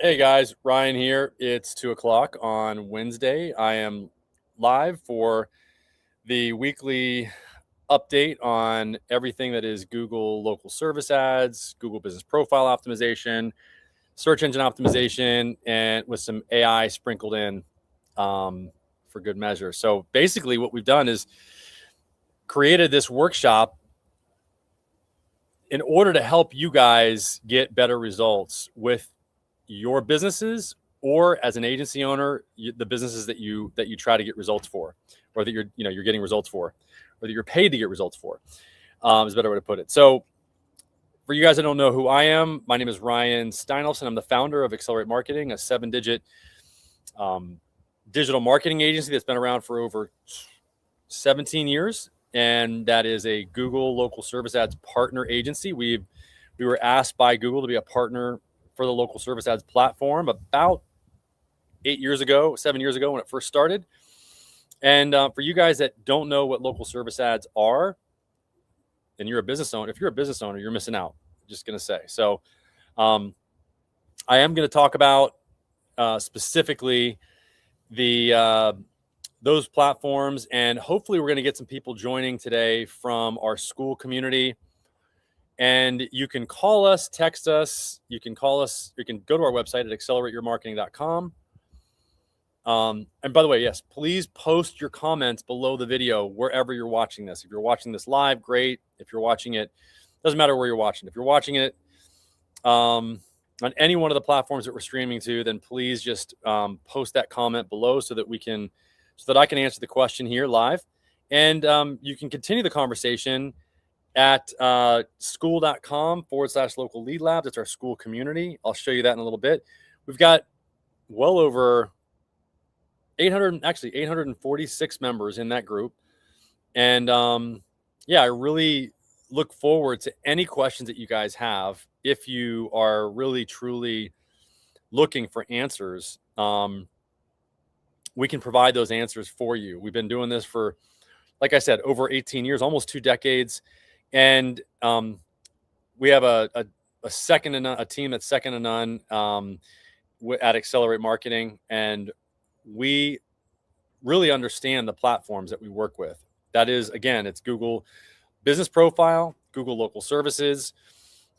Hey guys, Ryan here. It's 2 o'clock on Wednesday. I am live for the weekly update on everything that is Google local service ads, Google business profile optimization, search engine optimization, and with some AI sprinkled in for good measure. So basically, what we've done is created this workshop in order to help you guys get better results with your businesses, or as an agency owner, the businesses that you try to get results for, or that you're getting results for, or that you're paid to get results for, is a better way to put it. So for you guys that don't know who I am, my name is Ryan Steinelson. I'm the founder of Accelerate Marketing, a 7-digit digital marketing agency that's been around for over 17 years. And that is a Google local service ads partner agency. We were asked by Google to be a partner for the local service ads platform about 7 years ago when it first started. And for you guys that don't know what local service ads are, and you're a business owner, if you're a business owner, you're missing out. I'm just going to say. So I am going to talk about specifically those platforms, and hopefully we're going to get some people joining today from our school community. And you can call us, text us, you can call us, you can go to our website at accelerateyourmarketing.com. And by the way, yes, please post your comments below the video wherever you're watching this. If you're watching this live, great. If you're watching it, doesn't matter where you're watching. If you're watching it on any one of the platforms that we're streaming to, then please just post that comment below so that I can answer the question here live. And you can continue the conversation at school.com/local lead labs. It's our school community. I'll show you that in a little bit. We've got well over 846 members in that group. And I really look forward to any questions that you guys have. If you are really, truly looking for answers, we can provide those answers for you. We've been doing this for, like I said, over 18 years, almost 2 decades. And we have a team that's second to none at Accelerate Marketing, and we really understand the platforms that we work with. That is, again, it's Google Business Profile, Google Local Services,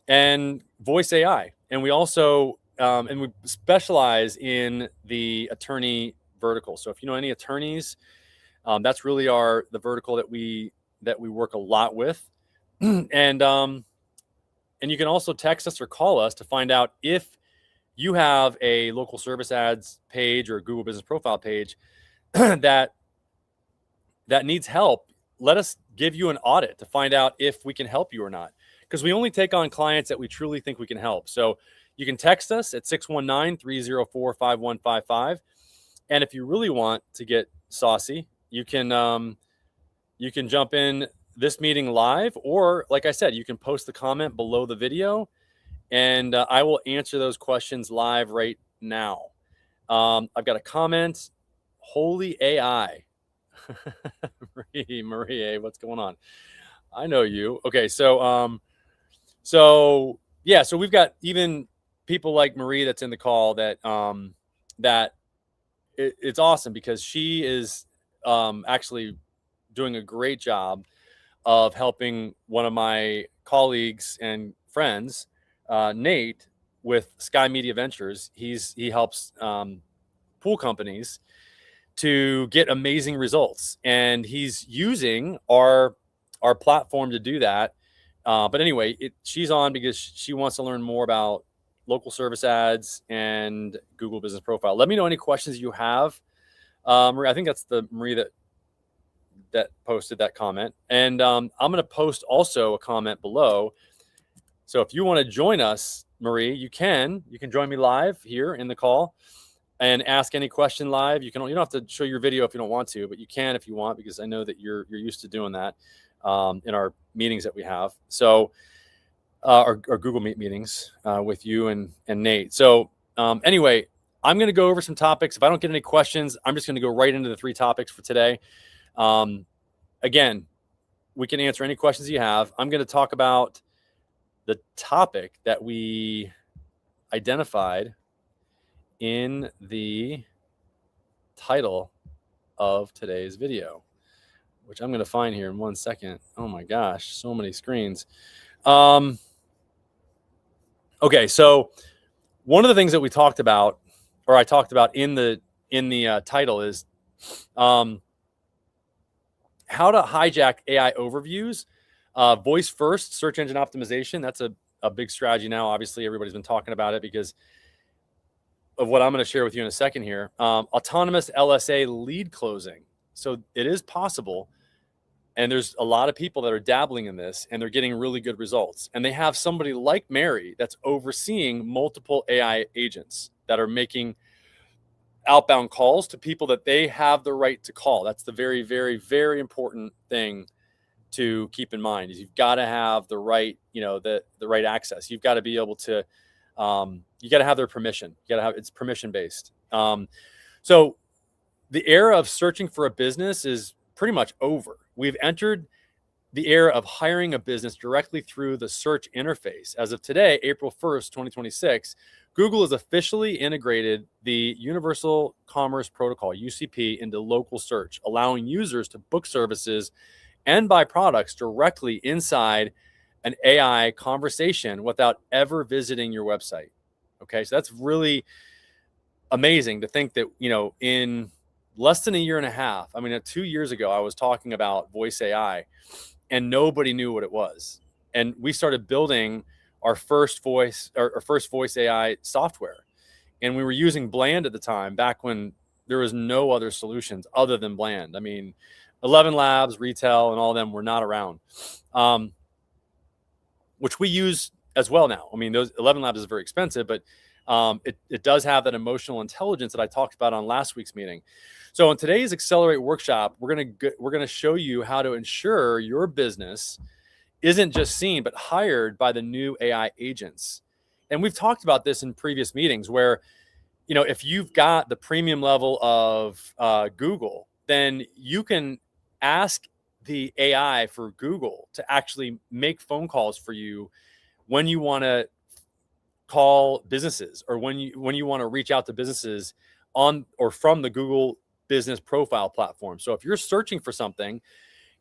and Voice AI. And we also and we specialize in the attorney vertical. So if you know any attorneys, that's really the vertical that we work a lot with. And you can also text us or call us to find out if you have a local service ads page or a Google Business Profile page that needs help. Let us give you an audit to find out if we can help you or not, because we only take on clients that we truly think we can help. So you can text us at 619-304-5155. And if you really want to get saucy, you can jump in this meeting live, or like I said, you can post the comment below the video, and I will answer those questions live right now. I've got a comment. Holy AI. Marie, what's going on? I know you. Okay, so we've got even people like Marie that's in the call that it's awesome, because she is actually doing a great job of helping one of my colleagues and friends, Nate, with Sky Media Ventures. He helps pool companies to get amazing results, and he's using our platform to do that. But anyway, she's on because she wants to learn more about local service ads and Google Business Profile. Let me know any questions you have. Marie, I think that's the Marie that posted that comment. And I'm going to post also a comment below. So if you want to join us, Marie, you can join me live here in the call and ask any question live. You don't have to show your video if you don't want to, but you can if you want, because I know that you're used to doing that in our meetings that we have. So our Google Meet meetings with you and Nate. So anyway, I'm going to go over some topics. If I don't get any questions, I'm just going to go right into the 3 topics for today. Again, we can answer any questions you have. I'm going to talk about the topic that we identified in the title of today's video, which I'm going to find here in 1 second. Oh my gosh, so many screens. Okay, so one of the things that we talked about, or I talked about in the title, is how to hijack AI overviews, voice first, search engine optimization. That's a big strategy now. Obviously, everybody's been talking about it because of what I'm going to share with you in a second here. Autonomous LSA lead closing. So it is possible. And there's a lot of people that are dabbling in this, and they're getting really good results. And they have somebody like Mary that's overseeing multiple AI agents that are making outbound calls to people that they have the right to call. That's the very, very, very important thing to keep in mind, is you've got to have the right, the right access. You've got to be able to, you got to have their permission. You got to have, it's permission based. So the era of searching for a business is pretty much over. We've entered the era of hiring a business directly through the search interface. As of today, April 1st, 2026, Google has officially integrated the Universal Commerce Protocol, UCP, into local search, allowing users to book services and buy products directly inside an AI conversation without ever visiting your website. Okay, so that's really amazing to think that, in less than a year and a half, 2 years ago, I was talking about voice AI and nobody knew what it was. And we started building our first voice AI software. And we were using Bland at the time, back when there was no other solutions other than Bland. 11 Labs, Retail, and all of them were not around, which we use as well now. Those 11 Labs is very expensive, but it does have that emotional intelligence that I talked about on last week's meeting. So in today's Accelerate workshop, we're gonna show you how to ensure your business isn't just seen, but hired by the new AI agents. And we've talked about this in previous meetings where, if you've got the premium level of Google, then you can ask the AI for Google to actually make phone calls for you when you want to call businesses, or when you want to reach out to businesses on or from the Google business profile platform. So if you're searching for something,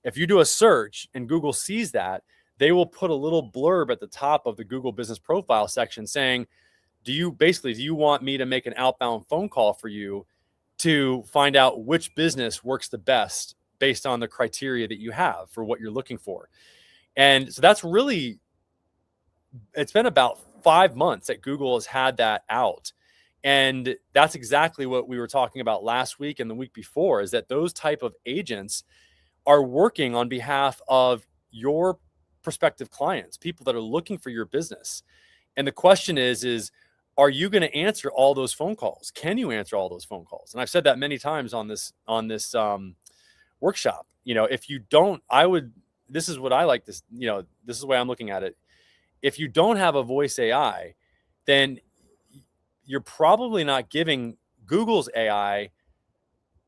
if you do a search and Google sees that, they will put a little blurb at the top of the Google business profile section saying, do you want me to make an outbound phone call for you to find out which business works the best based on the criteria that you have for what you're looking for? And so that's really, it's been about 5 months that Google has had that out. And that's exactly what we were talking about last week and the week before, is that those type of agents are working on behalf of your prospective clients, people that are looking for your business. And the question is, are you going to answer all those phone calls? Can you answer all those phone calls? And I've said that many times on this workshop. If you don't, this is what I like this, this is the way I'm looking at it. If you don't have a voice AI, then you're probably not giving Google's AI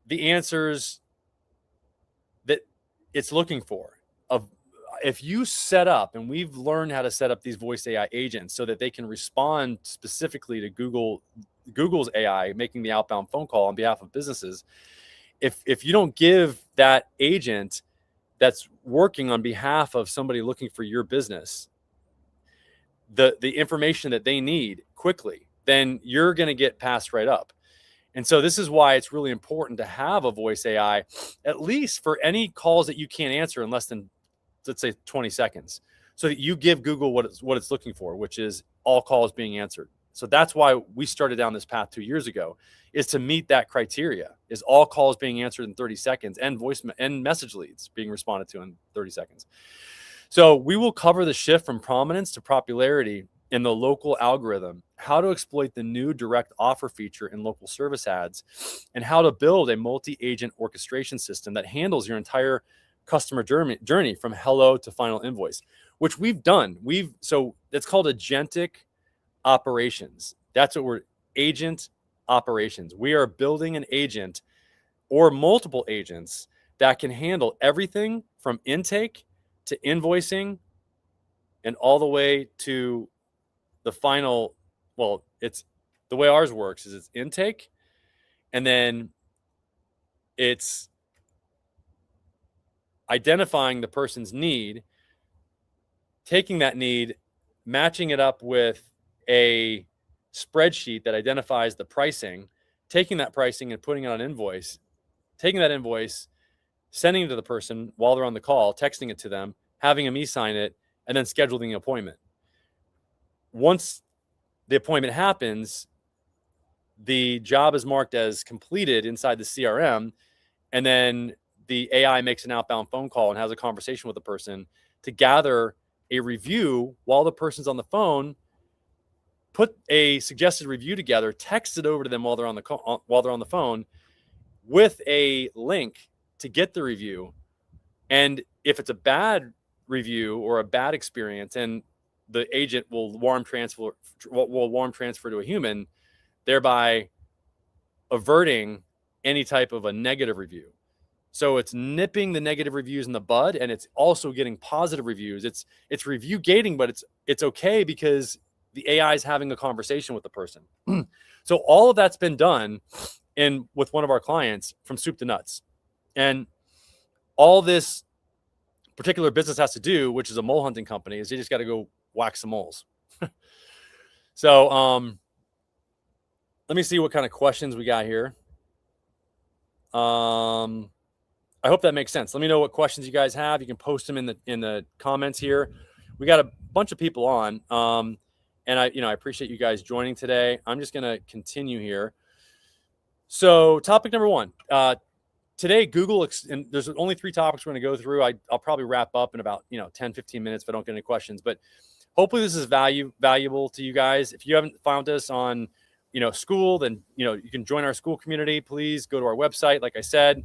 the answers that it's looking for. If you set up, and we've learned how to set up these voice AI agents so that they can respond specifically to Google's AI making the outbound phone call on behalf of businesses. If you don't give that agent that's working on behalf of somebody looking for your business the information that they need quickly, then you're going to get passed right up. And so this is why it's really important to have a voice AI, at least for any calls that you can't answer in less than, let's say, 20 seconds, so that you give Google what it's looking for, which is all calls being answered. So that's why we started down this path 2 years ago, is to meet that criteria, is all calls being answered in 30 seconds and and message leads being responded to in 30 seconds. So we will cover the shift from prominence to popularity in the local algorithm, how to exploit the new direct offer feature in local service ads, and how to build a multi-agent orchestration system that handles your entire customer journey from hello to final invoice, which we've done. So it's called agentic operations. That's what agent operations. We are building an agent or multiple agents that can handle everything from intake to invoicing and all the way to the final, well, it's The way ours works is it's intake, and then it's identifying the person's need, taking that need, matching it up with a spreadsheet that identifies the pricing, taking that pricing and putting it on an invoice, taking that invoice, sending it to the person while they're on the call, texting it to them, having them e-sign it, and then scheduling the appointment. Once the appointment happens, the job is marked as completed inside the CRM, and then the AI makes an outbound phone call and has a conversation with the person to gather a review while the person's on the phone, put a suggested review together, text it over to them while they're on the phone with a link to get the review. And if it's a bad review or a bad experience, and the agent will warm transfer to a human, thereby averting any type of a negative review. So it's nipping the negative reviews in the bud, and it's also getting positive reviews. It's review gating, but it's okay because the AI is having a conversation with the person. So all of that's been done with one of our clients from soup to nuts. And all this particular business has to do, which is a mole hunting company, is they just got to go whack some moles. So let me see what kind of questions we got here. I hope that makes sense. Let me know what questions you guys have. You can post them in the comments here. We got a bunch of people on, and I appreciate you guys joining today. I'm just gonna continue here. So topic number one, today Google, and there's only 3 topics we're gonna go through. I'll probably wrap up in about 10-15 minutes if I don't get any questions. But hopefully this is valuable to you guys. If you haven't found us on school, then you can join our school community. Please go to our website, like I said.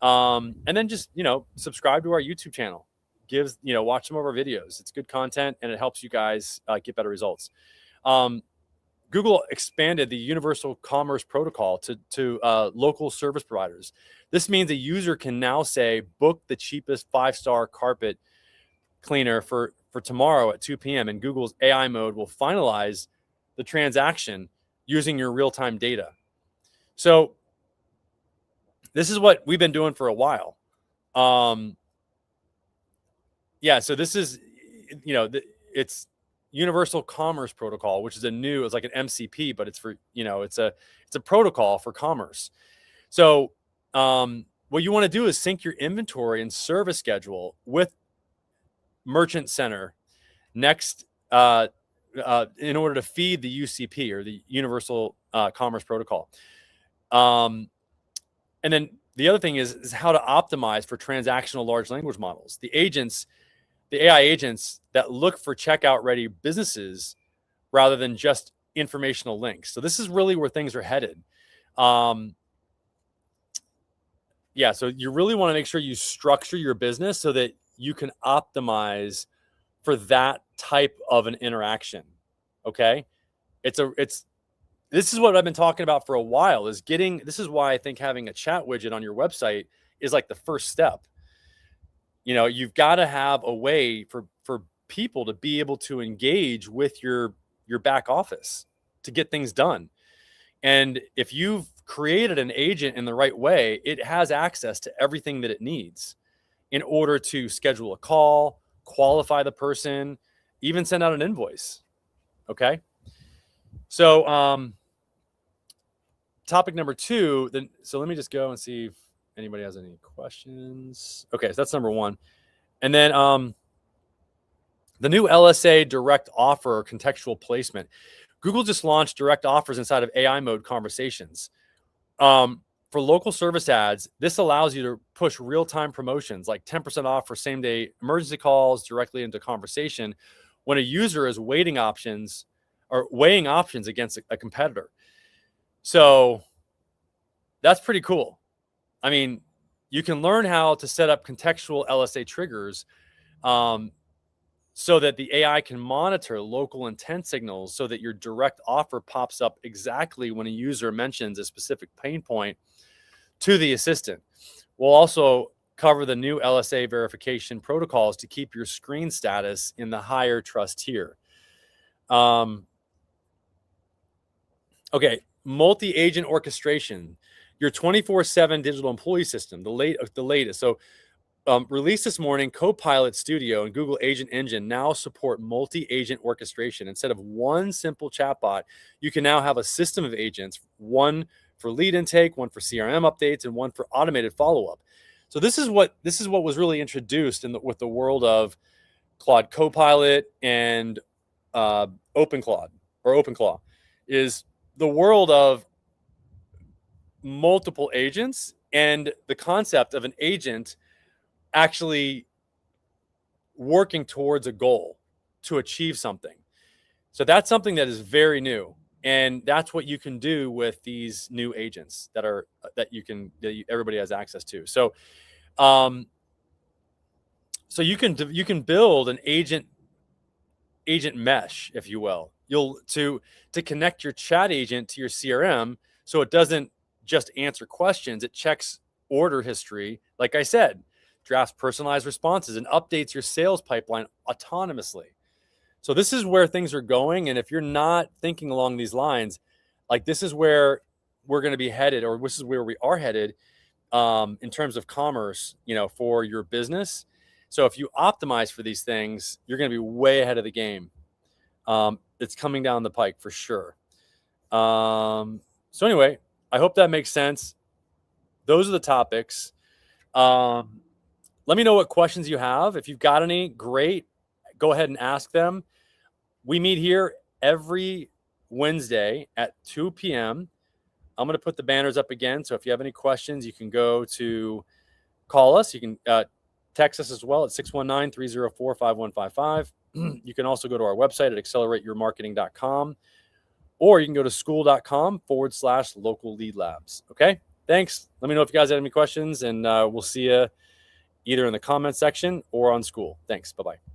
And then just, subscribe to our YouTube channel, watch some of our videos. It's good content and it helps you guys get better results. Google expanded the Universal Commerce Protocol to local service providers. This means a user can now say, book the cheapest 5-star carpet cleaner for tomorrow at 2 p.m. and Google's AI mode will finalize the transaction using your real-time data. So this is what we've been doing for a while. So this is, it's Universal Commerce Protocol, which is it's like an MCP, but it's for, it's a protocol for commerce. So what you want to do is sync your inventory and service schedule with Merchant Center next in order to feed the UCP, or the Universal Commerce Protocol. And then the other thing is how to optimize for transactional large language models. The AI agents that look for checkout ready businesses rather than just informational links. So this is really where things are headed. So you really want to make sure you structure your business so that you can optimize for that type of an interaction. Okay. This is what I've been talking about for a while, this is why I think having a chat widget on your website is like the first step. You've got to have a way for people to be able to engage with your back office to get things done. And if you've created an agent in the right way, it has access to everything that it needs in order to schedule a call, qualify the person, even send out an invoice. Okay. So, topic number 2, so let me just go and see if anybody has any questions. Okay, so that's number 1. And then the new LSA direct offer contextual placement. Google just launched direct offers inside of AI mode conversations. For local service ads, this allows you to push real-time promotions like 10% off for same-day emergency calls directly into conversation when a user is weighing options against a competitor. So that's pretty cool. I mean, you can learn how to set up contextual LSA triggers so that the AI can monitor local intent signals so that your direct offer pops up exactly when a user mentions a specific pain point to the assistant. We'll also cover the new LSA verification protocols to keep your screen status in the higher trust tier. Okay, multi-agent orchestration, your 24/7 digital employee system, the latest. So released this morning, Copilot Studio and Google Agent Engine now support multi-agent orchestration. Instead of one simple chatbot, you can now have a system of agents, one for lead intake, one for CRM updates, and one for automated follow-up. So this is what was really introduced with the world of Claude Copilot and OpenClaw is the world of multiple agents and the concept of an agent actually working towards a goal to achieve something. So that's something that is very new, and that's what you can do with these new agents that everybody has access to. So you can build an agent mesh, if you will. To connect your chat agent to your CRM, so it doesn't just answer questions, it checks order history, like I said, drafts personalized responses, and updates your sales pipeline autonomously. So this is where things are going, and if you're not thinking along these lines, like this is where we're going to be headed, or this is where we are headed in terms of commerce, for your business. So if you optimize for these things, you're going to be way ahead of the game. It's coming down the pike for sure. So anyway, I hope that makes sense. Those are the topics. Let me know what questions you have. If you've got any, great. Go ahead and ask them. We meet here every Wednesday at 2 p.m. I'm going to put the banners up again. So if you have any questions, you can go to call us. You can text us as well at 619-304-5155. You can also go to our website at accelerateyourmarketing.com, or you can go to school.com/local lead labs. Okay. Thanks. Let me know if you guys have any questions, and we'll see you either in the comment section or on school. Thanks. Bye-bye.